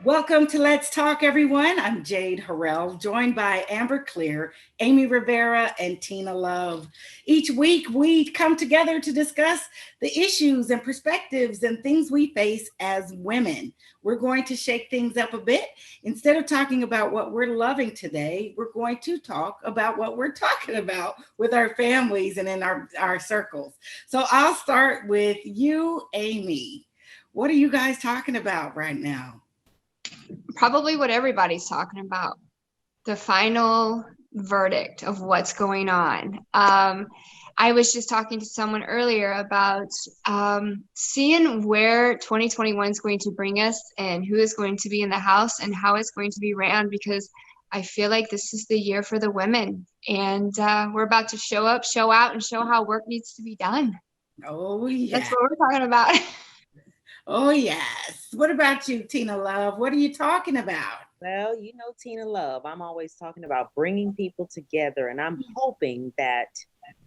Welcome to Let's Talk, everyone. I'm Jade Harrell, joined by Klear, Amy Rivera, and Teena Love. Each week, we come together to discuss the issues and perspectives and things we face as women. We're going to shake things up a bit. Instead of talking about what we're loving today, we're going to talk about what we're talking about with our families and in our circles. So I'll start with you, Amy. What are you guys talking about right now? Probably what everybody's talking about, the final verdict of what's going on. I was just talking to someone earlier about seeing where 2021 is going to bring us and who is going to be in the House and how it's going to be ran, because I feel like this is the year for the women, and we're about to show up, show out, and show how work needs to be done. Oh, yeah. That's what we're talking about. Oh, yes. What about you, Teena Love? What are you talking about? Well, Teena Love, I'm always talking about bringing people together, and I'm hoping that,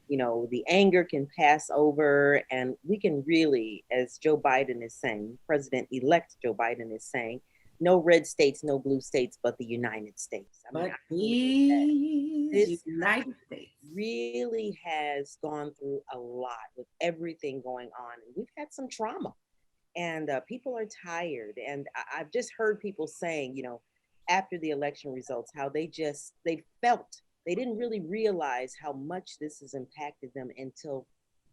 the anger can pass over and we can really, as Joe Biden is saying, President-elect Joe Biden is saying, no red states, no blue states, but the United States. But the United States really has gone through a lot with everything going on. And we've had some trauma. And people are tired. And I've just heard people saying, after the election results, how they felt they didn't really realize how much this has impacted them until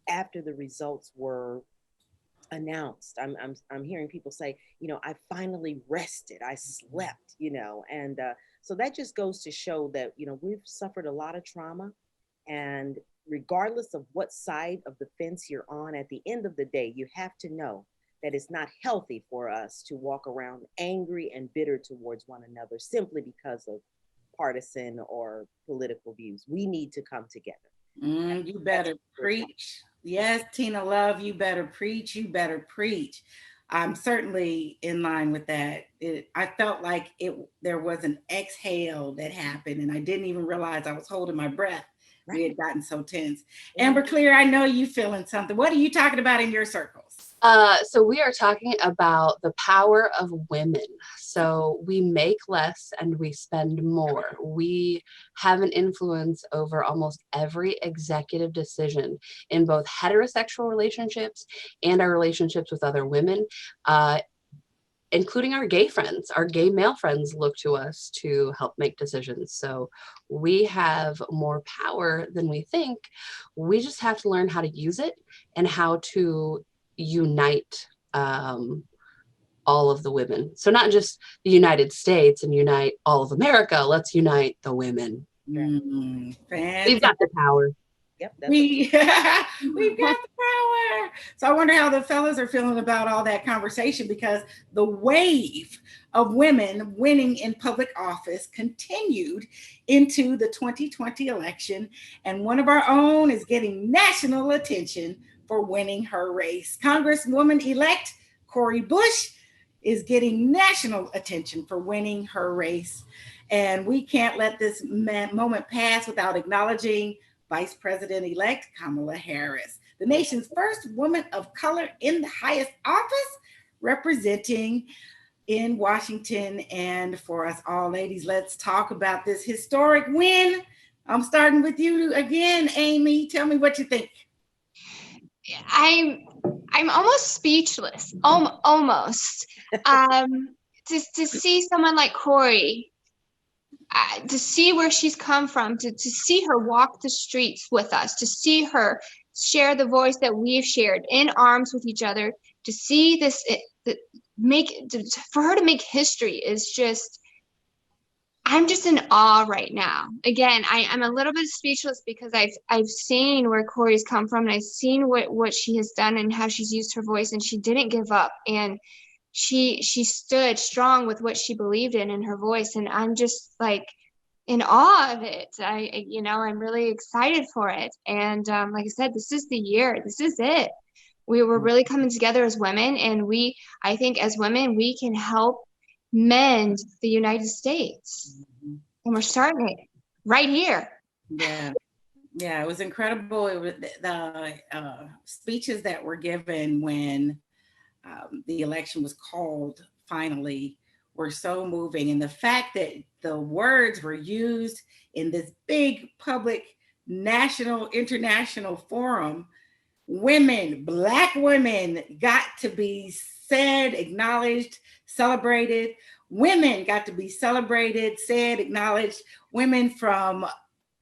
after the results were announced. I'm hearing people say, I finally rested, I slept, and so that just goes to show that, we've suffered a lot of trauma. And regardless of what side of the fence you're on, at the end of the day, you have to know that it's not healthy for us to walk around angry and bitter towards one another simply because of partisan or political views. We need to come together. You better preach. Yes, Teena Love, you better preach. You better preach. I'm certainly in line with that. I felt like there was an exhale that happened, and I didn't even realize I was holding my breath. Right. We had gotten so tense. Klear, I know you feeling something. What are you talking about in your circles? So we are talking about the power of women. So we make less and we spend more. We have an influence over almost every executive decision in both heterosexual relationships and our relationships with other women, including our gay friends. Our gay male friends look to us to help make decisions. So we have more power than we think. We just have to learn how to use it and how to unite all of the women. So not just the United States and unite all of America. Let's unite the women. We've got the power. Yep, we've got the power. So I wonder how the fellas are feeling about all that conversation, because the wave of women winning in public office continued into the 2020 election, and one of our own is getting national attention for winning her race. Congresswoman-Elect Cori is getting national attention for winning her race, and we can't let this moment pass without acknowledging Vice President-elect Kamala Harris, the nation's first woman of color in the highest office, representing in Washington. And for us all, ladies, let's talk about this historic win. I'm starting with you again, Amy. Tell me what you think. I'm almost speechless, almost. To see someone like Cori, to see where she's come from, to see her walk the streets with us, to see her share the voice that we've shared in arms with each other, to see this for her to make history is just, I'm just in awe right now. Again, I'm a little bit speechless because I've seen where Cori's come from, and I've seen what she has done and how she's used her voice, and she didn't give up, and she stood strong with what she believed in her voice, and I'm just like in awe of it. I'm really excited for it, and like I said, this is the year. This is it. We were really coming together as women, and I think as women we can help mend the United States, and we're starting it right here. Yeah, it was incredible. It was the speeches that were given when the election was called finally were so moving. And the fact that the words were used in this big public national, international forum, women, Black women got to be said, acknowledged, celebrated. Women got to be celebrated, said, acknowledged. Women from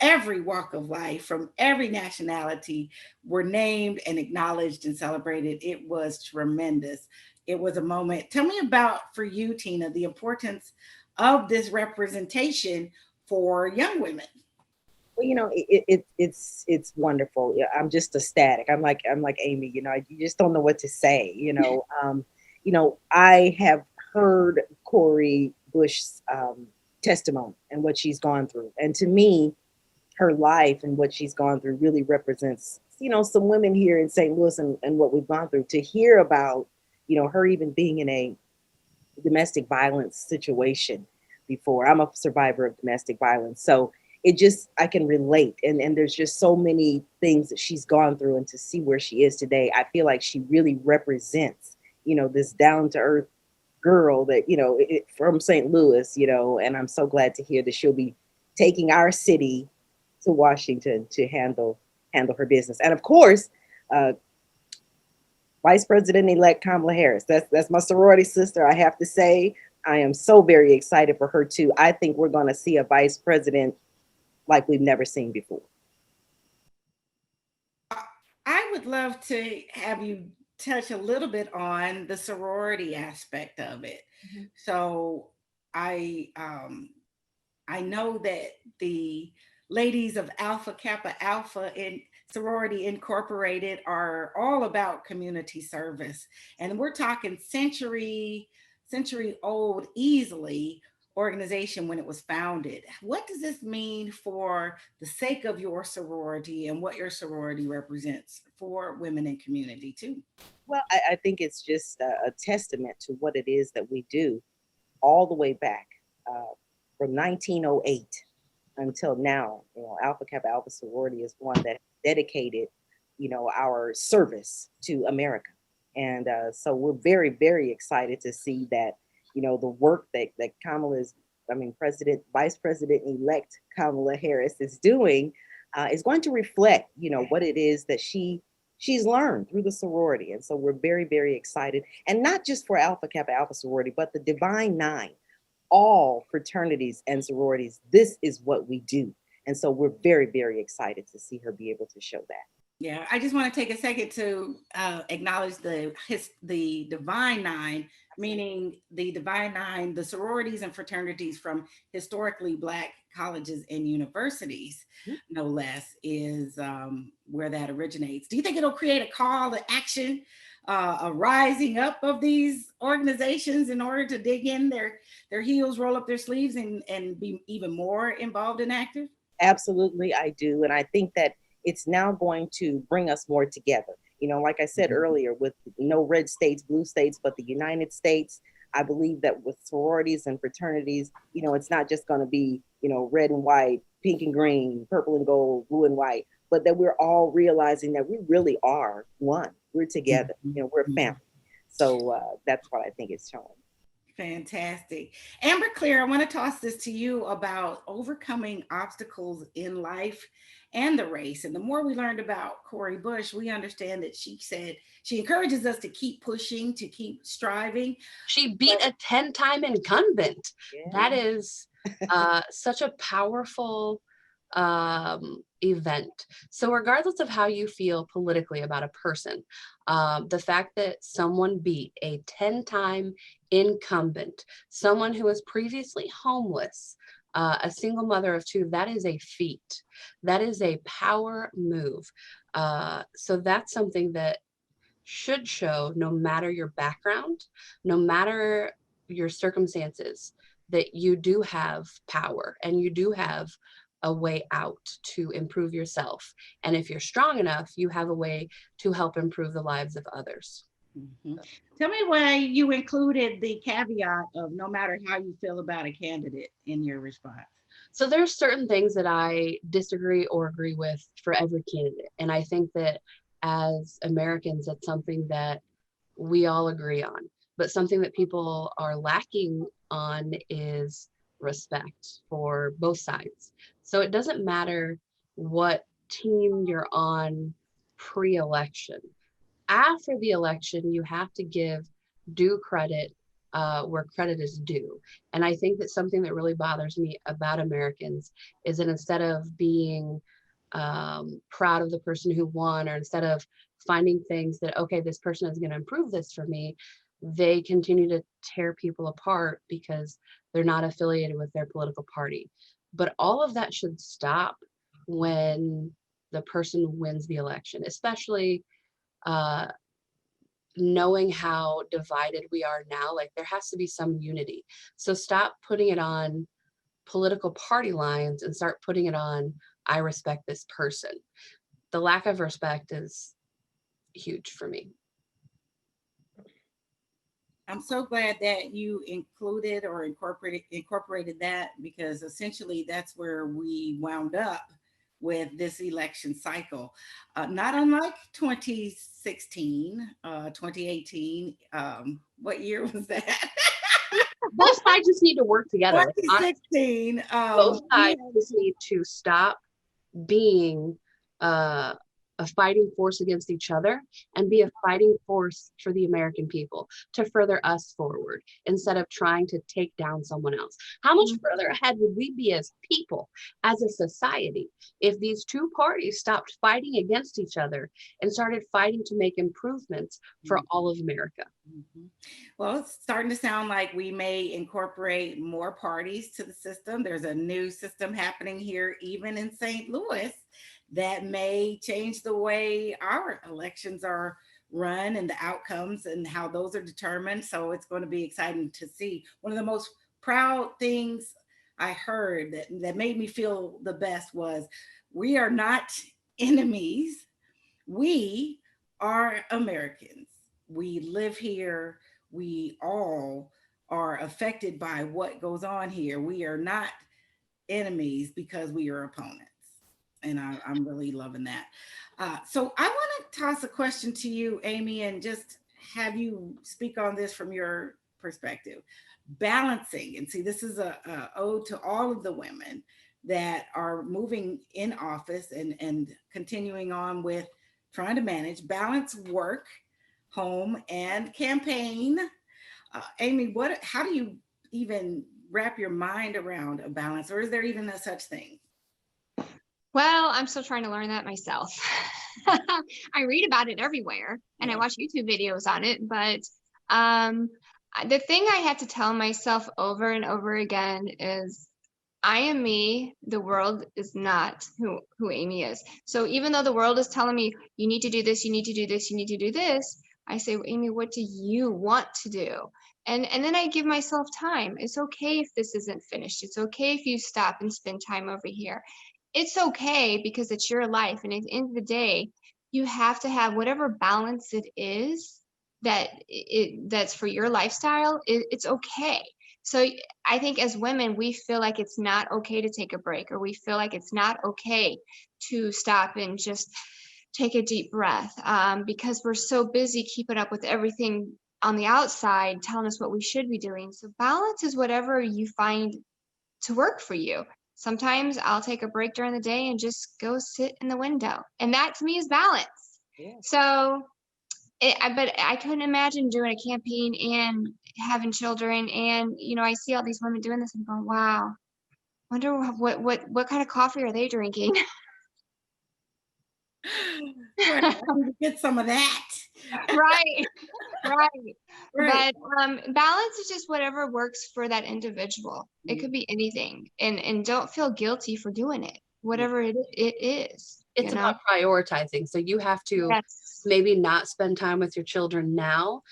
every walk of life, from every nationality, were named and acknowledged and celebrated. It was tremendous. It was a moment. Tell me about, for you, Teena, the importance of this representation for young women. Well, it's wonderful. Yeah, I'm just ecstatic. I'm like Amy. You just don't know what to say. I have heard Cori Bush's testimony and what she's gone through, and to me, her life and what she's gone through really represents, some women here in St. Louis and what we've gone through. To hear about, her even being in a domestic violence situation before. I'm a survivor of domestic violence, so I can relate. And there's just so many things that she's gone through, and to see where she is today, I feel like she really represents, this down to earth girl that, from St. Louis, and I'm so glad to hear that she'll be taking our city to Washington to handle her business. And of course, Vice President-Elect Kamala Harris. That's my sorority sister. I have to say, I am so very excited for her too. I think we're going to see a vice president like we've never seen before. I would love to have you touch a little bit on the sorority aspect of it. Mm-hmm. So I know that the ladies of Alpha Kappa Alpha in Sorority Incorporated are all about community service, and we're talking century old, easily, organization when it was founded. What does this mean for the sake of your sorority and what your sorority represents for women in community too? Well, I think it's just a testament to what it is that we do all the way back from 1908 until now. Alpha Kappa Alpha Sorority is one that dedicated, our service to America. And so we're very, very excited to see that, the work that Vice President-Elect Kamala Harris is doing is going to reflect, what it is that she's learned through the sorority. And so we're very, very excited. And not just for Alpha Kappa Alpha Sorority, but the Divine Nine, all fraternities and sororities. This is what we do. And so we're very, very excited to see her be able to show that. Yeah, I just want to take a second to acknowledge the Divine Nine, meaning the Divine Nine, the sororities and fraternities from historically Black colleges and universities, no less, is where that originates. Do you think it'll create a call to action, a rising up of these organizations in order to dig in their heels, roll up their sleeves, and be even more involved and active? Absolutely, I do. And I think that it's now going to bring us more together. Like I said earlier, with no red states, blue states, but the United States, I believe that with sororities and fraternities, it's not just going to be, red and white, pink and green, purple and gold, blue and white, but that we're all realizing that we really are one. We're together, we're a family. So that's what I think it's showing. Fantastic. Amber Klear, I want to toss this to you about overcoming obstacles in life and the race. And the more we learned about Cori Bush, we understand that she said she encourages us to keep pushing, to keep striving. She beat a 10-time incumbent. Yeah. That is such a powerful event. So regardless of how you feel politically about a person, the fact that someone beat a 10-time incumbent, someone who was previously homeless, a single mother of two, that is a feat. That is a power move. So that's something that should show, no matter your background, no matter your circumstances, that you do have power and you do have a way out to improve yourself. And if you're strong enough, you have a way to help improve the lives of others. Mm-hmm. Tell me why you included the caveat of no matter how you feel about a candidate in your response. So there's certain things that I disagree or agree with for every candidate. And I think that as Americans, that's something that we all agree on. But something that people are lacking on is respect for both sides. So it doesn't matter what team you're on pre-election. After the election, you have to give due credit where credit is due. And I think that something that really bothers me about Americans is that instead of being proud of the person who won, or instead of finding things that, okay, this person is going to improve this for me, they continue to tear people apart because they're not affiliated with their political party. But all of that should stop when the person wins the election, especially knowing how divided we are now. Like, there has to be some unity. So stop putting it on political party lines and start putting it on, I respect this person. The lack of respect is huge for me. I'm so glad that you included or incorporated that, because essentially that's where we wound up with this election cycle. Not unlike 2016, 2018. What year was that? Both sides just need to work together. 2016. Both sides just need to stop being a fighting force against each other and be a fighting force for the American people to further us forward instead of trying to take down someone else. How much further ahead would we be as people, as a society, if these two parties stopped fighting against each other and started fighting to make improvements for all of America? Well, it's starting to sound like we may incorporate more parties to the system. There's a new system happening here, even in St. Louis, that may change the way our elections are run and the outcomes and how those are determined. So it's going to be exciting to see. One of the most proud things I heard that made me feel the best was, we are not enemies. We are Americans. We live here. We all are affected by what goes on here. We are not enemies because we are opponents. And I'm really loving that. So I want to toss a question to you, Amy, and just have you speak on this from your perspective. Balancing, and see, this is a ode to all of the women that are moving in office and continuing on with trying to balance work, home, and campaign. Amy, how do you even wrap your mind around a balance, or is there even a such thing? Well, I'm still trying to learn that myself. I read about it everywhere and I watch YouTube videos on it, but the thing I have to tell myself over and over again is, I am me. The world is not who Amy is. So even though the world is telling me, you need to do this, you need to do this, you need to do this, I say, well, Amy, what do you want to do? And then I give myself time. It's okay if this isn't finished. It's okay if you stop and spend time over here. It's okay, because it's your life. And at the end of the day, you have to have whatever balance it is that's for your lifestyle. It's okay. So I think as women, we feel like it's not okay to take a break, or we feel like it's not okay to stop and just take a deep breath, because we're so busy keeping up with everything on the outside telling us what we should be doing. So balance is whatever you find to work for you. Sometimes I'll take a break during the day and just go sit in the window. And that to me is balance. Yeah. So, but I couldn't imagine doing a campaign and having children. And, I see all these women doing this and going, wow, wonder what kind of coffee are they drinking? Get some of that. Right. But balance is just whatever works for that individual. It could be anything, and don't feel guilty for doing it, whatever it is. It's about prioritizing. So you have to maybe not spend time with your children now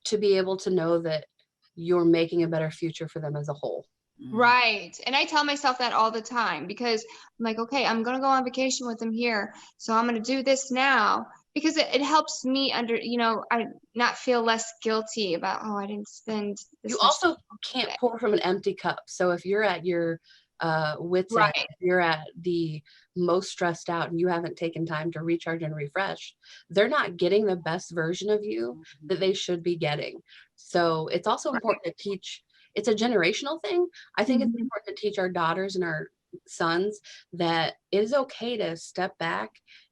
to be able to know that you're making a better future for them as a whole. Right. And I tell myself that all the time, because I'm like, okay, I'm going to go on vacation with them here. So I'm going to do this now, because it helps me I not feel less guilty about, I didn't spend this. You also can't pour from an empty cup. So if you're at your wits Right. end, if you're at the most stressed out and you haven't taken time to recharge and refresh, they're not getting the best version of you that they should be getting. So it's also important to teach, it's a generational thing. I think it's important to teach our daughters and our sons that it is okay to step back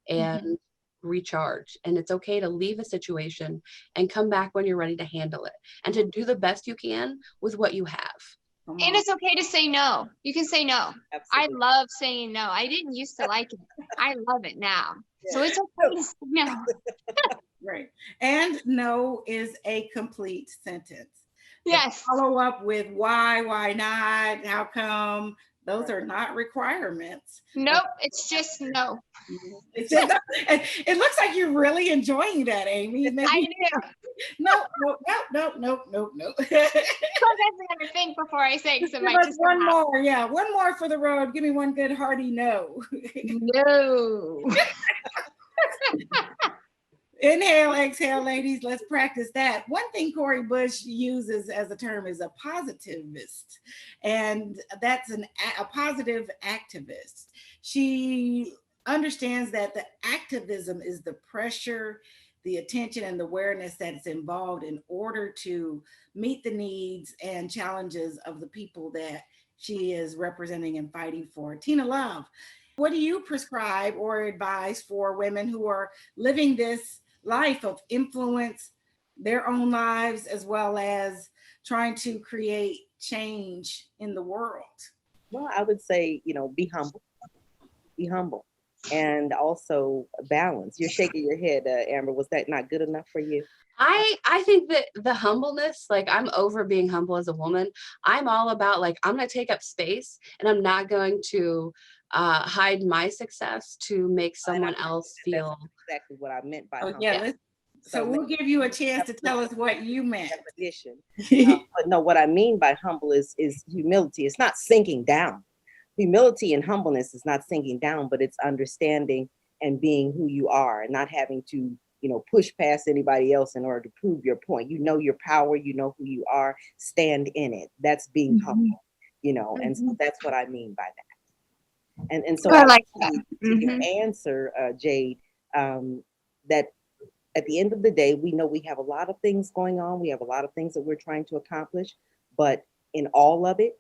and recharge, and it's okay to leave a situation and come back when you're ready to handle it, and to do the best you can with what you have. And it's okay to say no. You can say no. Absolutely. I love saying no. I didn't used to like it. I love it now. So it's okay to say no. Right. And no is a complete sentence. Yes. Follow up with why not, how come. Those are not requirements. Nope. It's just no. It's just, it looks like you're really enjoying that, Amy. Maybe, I do. no. Sometimes I gotta think before I say because it might just one more. Yeah, one more for the road. Give me one good hearty no. No. Inhale, exhale, ladies. Let's practice that. One thing Cori Bush uses as a term is a positivist, and that's a positive activist. She understands that the activism is the pressure, the attention, and the awareness that's involved in order to meet the needs and challenges of the people that she is representing and fighting for. Teena Love, what do you prescribe or advise for women who are living this life of influence, their own lives, as well as trying to create change in the world? Well, I would say, be humble, and also balance. You're shaking your head, Amber. Was that not good enough for you? I think that the humbleness, like, I'm over being humble as a woman. I'm all about, like, I'm going to take up space, and I'm not going to hide my success to make someone else feel. That's exactly what I meant by humble. Yeah. So we'll give you a chance to tell us what you meant. Definition. But no, what I mean by humble is humility. It's not sinking down. Humility and humbleness is not sinking down, but it's understanding and being who you are, and not having to push past anybody else in order to prove your point. You know your power, you know who you are, stand in it. That's being humble, and so that's what I mean by that. And so I like that. To your answer, Jade, that at the end of the day, we know we have a lot of things going on. We have a lot of things that we're trying to accomplish, but in all of it,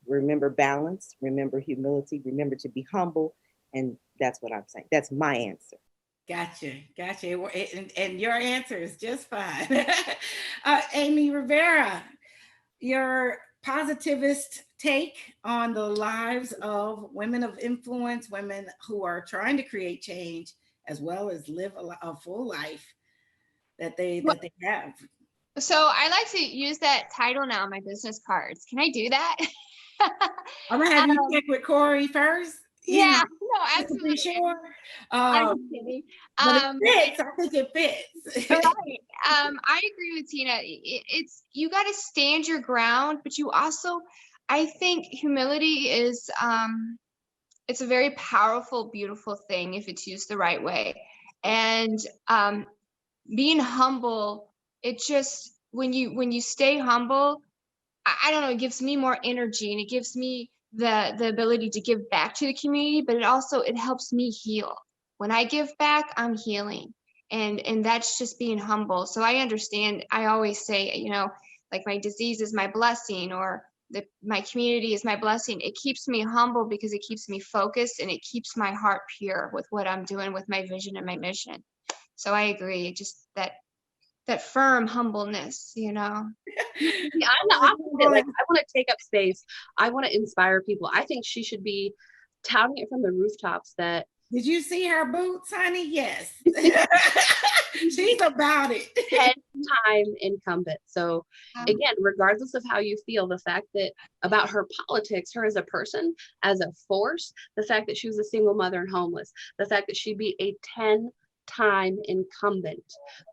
remember balance, remember humility, remember to be humble. And that's what I'm saying. That's my answer. Gotcha. And your answer is just fine. Amy Rivera, your positivist take on the lives of women of influence, women who are trying to create change, as well as live a full life that they have. So I like to use that title now on my business cards. Can I do that? I'm gonna have you check with Cori first. Yeah, no, absolutely. Sure. I'm just kidding. But it fits. I think it fits. Right. I agree with Teena. It's you got to stand your ground, but you also, I think, humility is it's a very powerful, beautiful thing if it's used the right way. And being humble, it just when you stay humble, I don't know, it gives me more energy, and it gives me the ability to give back to the community, but it helps me heal. When I give back, I'm healing. And that's just being humble. So I understand. I always say, like, my disease is my blessing, or my community is my blessing. It keeps me humble because it keeps me focused, and it keeps my heart pure with what I'm doing with my vision and my mission. So I agree. Just that firm humbleness, Yeah, I'm the opposite. Like, I want to take up space. I want to inspire people. I think she should be touting it from the rooftops that. Did you see her boots, honey? Yes. She's about it. 10-time incumbent. So again, regardless of how you feel, the fact that about her politics, her as a person, as a force, the fact that she was a single mother and homeless, the fact that she beat a 10-time incumbent,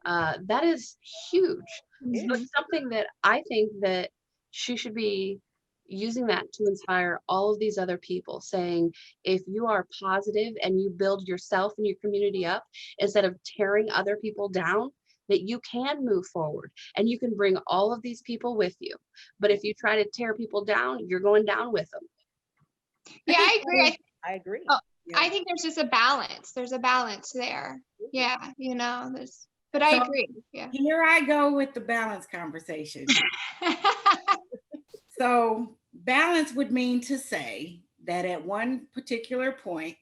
that is huge. So it's something that I think that she should be using that to inspire all of these other people, saying, if you are positive and you build yourself and your community up instead of tearing other people down, that you can move forward and you can bring all of these people with you. But if you try to tear people down, you're going down with them. Yeah, I agree. I agree. Oh, Yeah. I think there's just a balance. There's a balance there. Yeah, but I agree. Yeah. Here I go with the balance conversation. So balance would mean to say that at one particular point,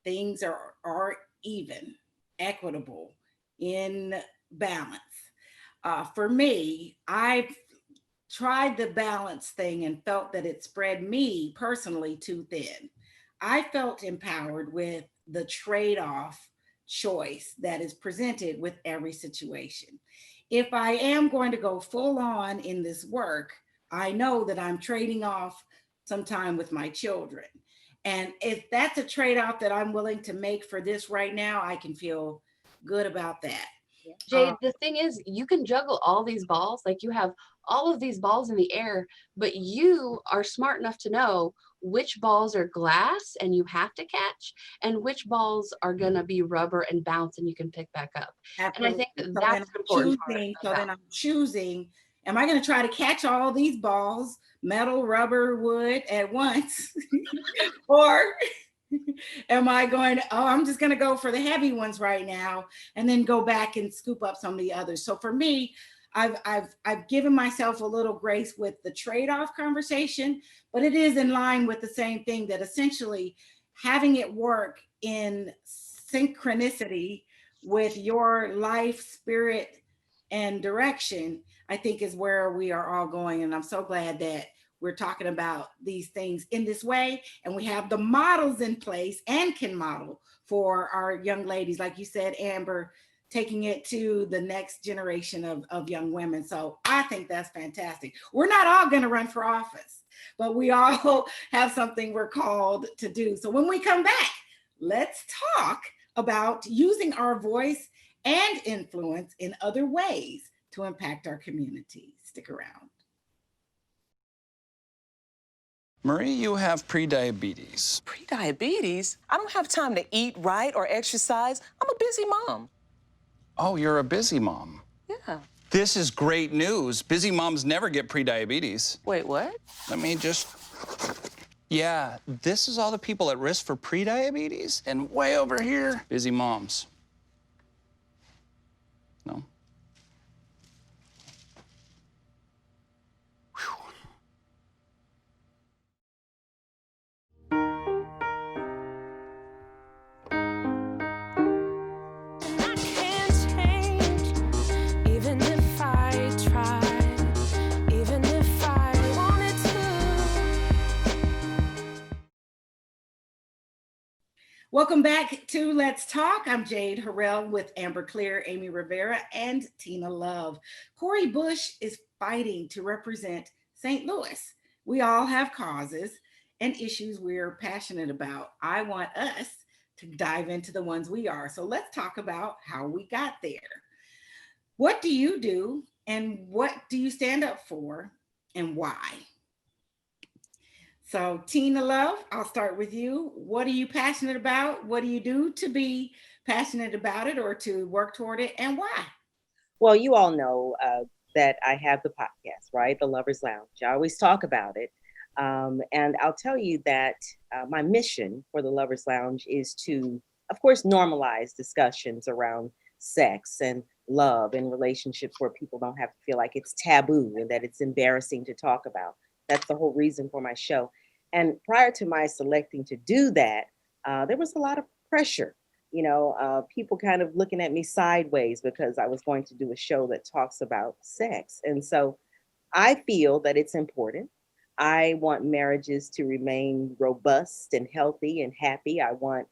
things are even, equitable, in balance. For me, I've tried the balance thing and felt that it spread me personally too thin. I felt empowered with the trade off choice that is presented with every situation. If I am going to go full on in this work, I know that I'm trading off some time with my children. And if that's a trade off that I'm willing to make for this right now, I can feel good about that. Jade, the thing is, you can juggle all these balls. Like you have all of these balls in the air, but you are smart enough to know which balls are glass and you have to catch, and which balls are going to be rubber and bounce and you can pick back up. Absolutely. And I think that's important. Then I'm choosing, am I going to try to catch all these balls, metal, rubber, wood at once? Or am I going to, oh, I'm just going to go for the heavy ones right now and then go back and scoop up some of the others. So for me, I've given myself a little grace with the trade-off conversation, but it is in line with the same thing, that essentially having it work in synchronicity with your life, spirit, and direction, I think is where we are all going. And I'm so glad that we're talking about these things in this way, and we have the models in place and can model for our young ladies, like you said, Amber, taking it to the next generation of young women. So I think that's fantastic. We're not all going to run for office, but we all have something we're called to do. So when we come back, let's talk about using our voice and influence in other ways to impact our community. Stick around. Marie, you have prediabetes. Prediabetes? I don't have time to eat right or exercise. I'm a busy mom. Oh, you're a busy mom. Yeah. This is great news. Busy moms never get prediabetes. Wait, what? Let me just... Yeah, this is all the people at risk for prediabetes, and way over here, busy moms. No? Welcome back to Let's Talk. I'm Jade Harrell with Amber Klear, Amy Rivera, and Teena Love. Cori Bush is fighting to represent St. Louis. We all have causes and issues we're passionate about. I want us to dive into the ones we are. So let's talk about how we got there. What do you do, and what do you stand up for, and why? So Teena Love, I'll start with you. What are you passionate about? What do you do to be passionate about it or to work toward it, and why? Well, you all know that I have the podcast, right? The Lovers Lounge. I always talk about it. And I'll tell you that my mission for the Lovers Lounge is to, of course, normalize discussions around sex and love and relationships where people don't have to feel like it's taboo and that it's embarrassing to talk about. That's the whole reason for my show. And prior to my selecting to do that, there was a lot of pressure, people kind of looking at me sideways because I was going to do a show that talks about sex. And so I feel that it's important. I want marriages to remain robust and healthy and happy. I want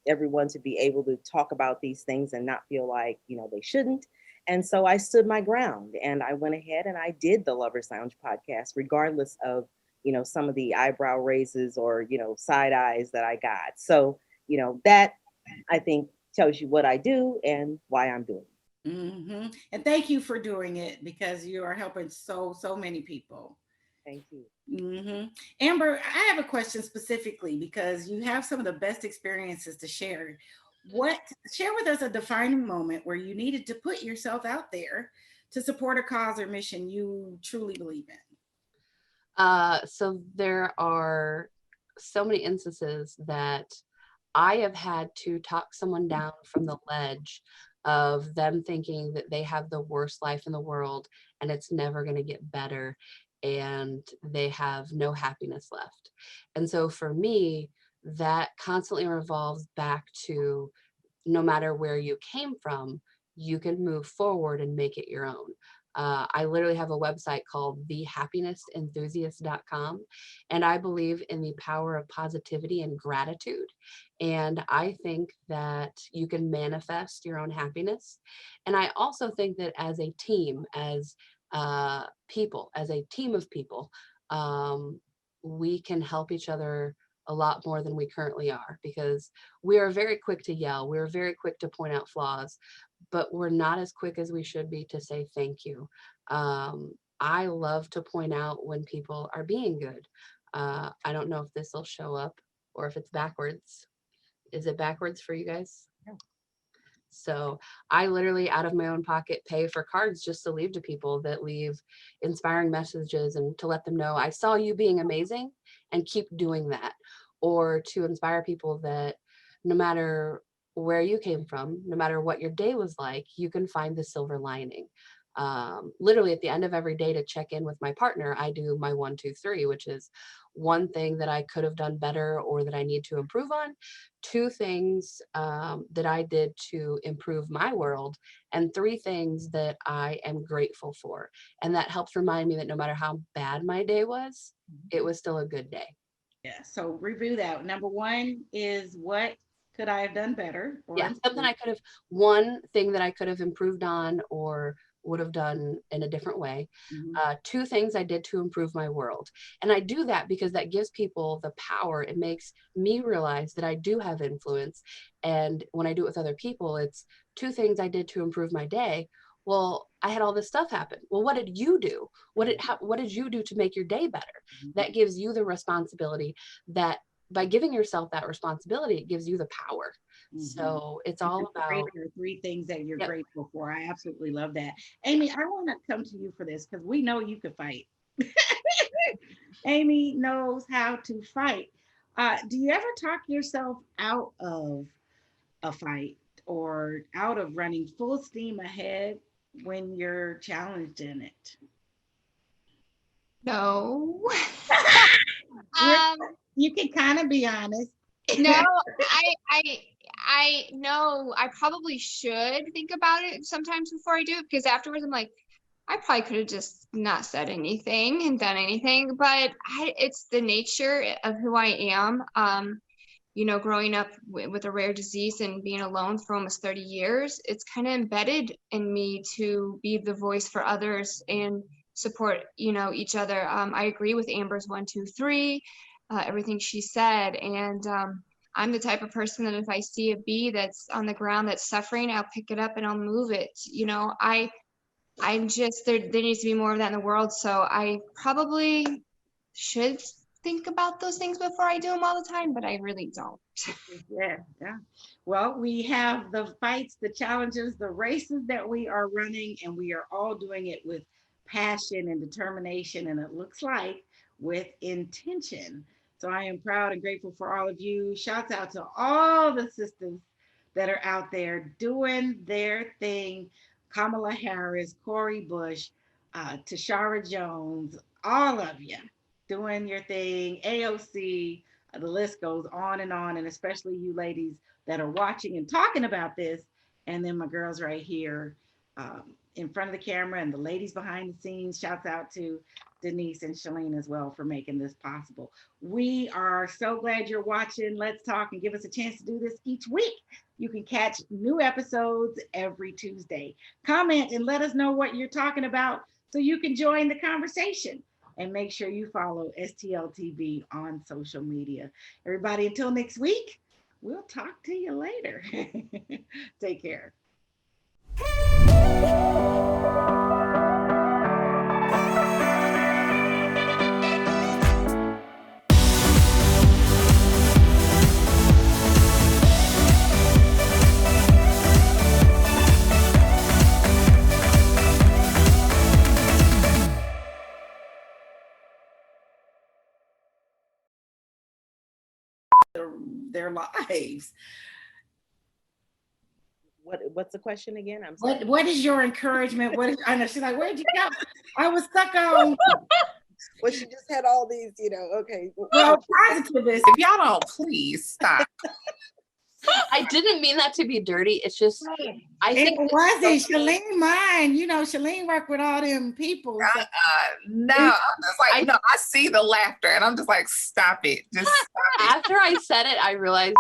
everyone to be able to talk about these things and not feel like, they shouldn't. And so I stood my ground and I went ahead and I did the Lovers Lounge podcast, regardless of, some of the eyebrow raises or, side eyes that I got. So, that I think tells you what I do and why I'm doing it. Mm-hmm. And thank you for doing it, because you are helping so many people. Thank you. Mm-hmm. Amber, I have a question specifically because you have some of the best experiences to share. Share with us a defining moment where you needed to put yourself out there to support a cause or mission you truly believe in. So there are so many instances that I have had to talk someone down from the ledge of them thinking that they have the worst life in the world and it's never going to get better and they have no happiness left. And so for me, that constantly revolves back to no matter where you came from, you can move forward and make it your own. I literally have a website called thehappinessenthusiast.com, and I believe in the power of positivity and gratitude. And I think that you can manifest your own happiness. And I also think that as a team, as people, as a team of people, we can help each other a lot more than we currently are, because we are very quick to yell, we're very quick to point out flaws, but we're not as quick as we should be to say thank you. I love to point out when people are being good. I don't know if this will show up or if it's backwards. Is it backwards for you guys? So I literally out of my own pocket pay for cards just to leave to people that leave inspiring messages and to let them know I saw you being amazing and keep doing that. Or to inspire people that no matter where you came from, no matter what your day was like, you can find the silver lining. Literally at the end of every day to check in with my partner, I do my 1, 2, 3, which is one thing that I could have done better or that I need to improve on, 2 things that I did to improve my world, and 3 things that I am grateful for. And that helps remind me that no matter how bad my day was, it was still a good day. Yeah. So review that. Number 1 is what could I have done better? Or Yeah, something I could have, one thing that I could have improved on or would have done in a different way. 2 things I did to improve my world. And I do that because that gives people the power. It makes me realize that I do have influence. And when I do it with other people, it's 2 things I did to improve my day. Well, I had all this stuff happen. Well, what did you do? What did you do to make your day better? That gives you the responsibility. That by giving yourself that responsibility, it gives you the power. So it's all about 3 things that you're grateful for. I absolutely love that. Amy, I want to come to you for this because we know you could fight. Amy knows how to fight. Do you ever talk yourself out of a fight or out of running full steam ahead when you're challenged in it? No. You can kind of be honest. No, I know I probably should think about it sometimes before I do it, because afterwards I'm like, I probably could have just not said anything and done anything, but it's the nature of who I am. Growing up with a rare disease and being alone for almost 30 years, it's kind of embedded in me to be the voice for others and support, each other. I agree with Amber's 1, 2, 3. Everything she said. And I'm the type of person that if I see a bee that's on the ground that's suffering, I'll pick it up and I'll move it. I'm just, there needs to be more of that in the world. So I probably should think about those things before I do them all the time, but I really don't. Yeah. Well, we have the fights, the challenges, the races that we are running, and we are all doing it with passion and determination. And it looks like with intention. So I am proud and grateful for all of you. Shouts out to all the sisters that are out there doing their thing. Kamala Harris, Cori Bush, Tashara Jones, all of you doing your thing. AOC, the list goes on, and especially you ladies that are watching and talking about this. And then my girls right here in front of the camera and the ladies behind the scenes. Shouts out to Denise and Shalene as well for making this possible. We are so glad you're watching. Let's talk and give us a chance to do this each week. You can catch new episodes every Tuesday. Comment and let us know what you're talking about so you can join the conversation. And make sure you follow STLTV on social media. Everybody, until next week, we'll talk to you later. Take care. their lives. What's the question again? I'm sorry. What is your encouragement? I know she's like, where'd you go? I was stuck on. Well, she just had all these, okay. Well, positivist. If y'all don't please stop. I didn't mean that to be dirty. It's just, I think it wasn't Shalene mine. Shalene worked with all them people. So. No, I'm just like, no, I see the laughter and I'm just like, stop it. Just stop it. After I said it, I realized